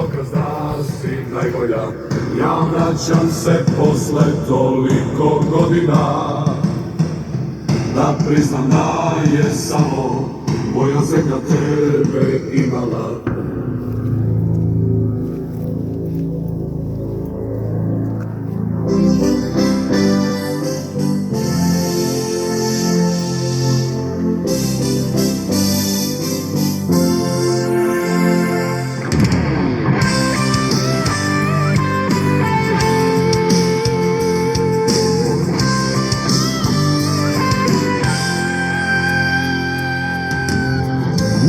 dokaz da si najbolja. Ja vraćam se posle toliko godina, da priznam da je samo moja zemlja tebe imala.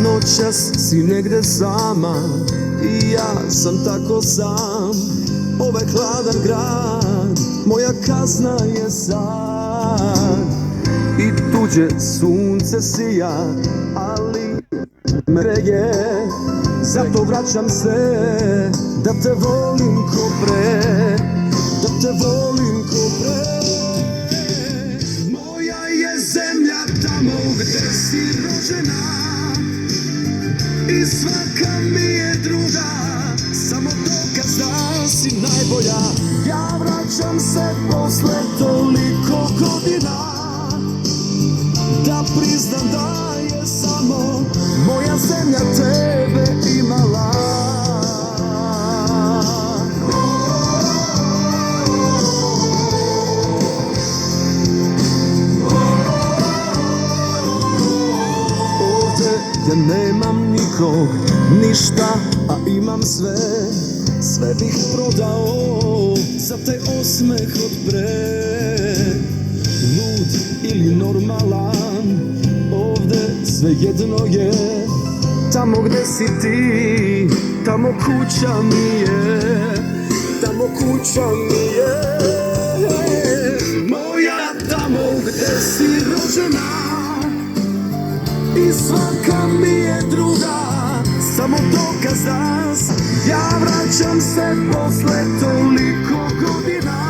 Noćas si negde sama i ja sam tako sam. Ovaj hladan grad, moja kazna je sad. I tuđe sunce sija, ali me greje. Zato vraćam se, da te volim ko pre, da te volim ko pre. Moja je zemlja tamo gde si rođena i svaka mi je druga, samo dokaz da si najbolja. Ja vraćam se posle toliko godina, da priznam da je samo moja zemlja tebe imala. Ja nemam nikog, ništa, a imam sve. Sve bih prodao za taj osmeh od pre. Lud ili normalan, ovde sve jedno je. Tamo gde si ti, tamo kuća mi je, tamo kuća mi je. Moja tamo gde si rođena i svaka mi je druga, samo dokaz da ja vraćam se posle toliko godina.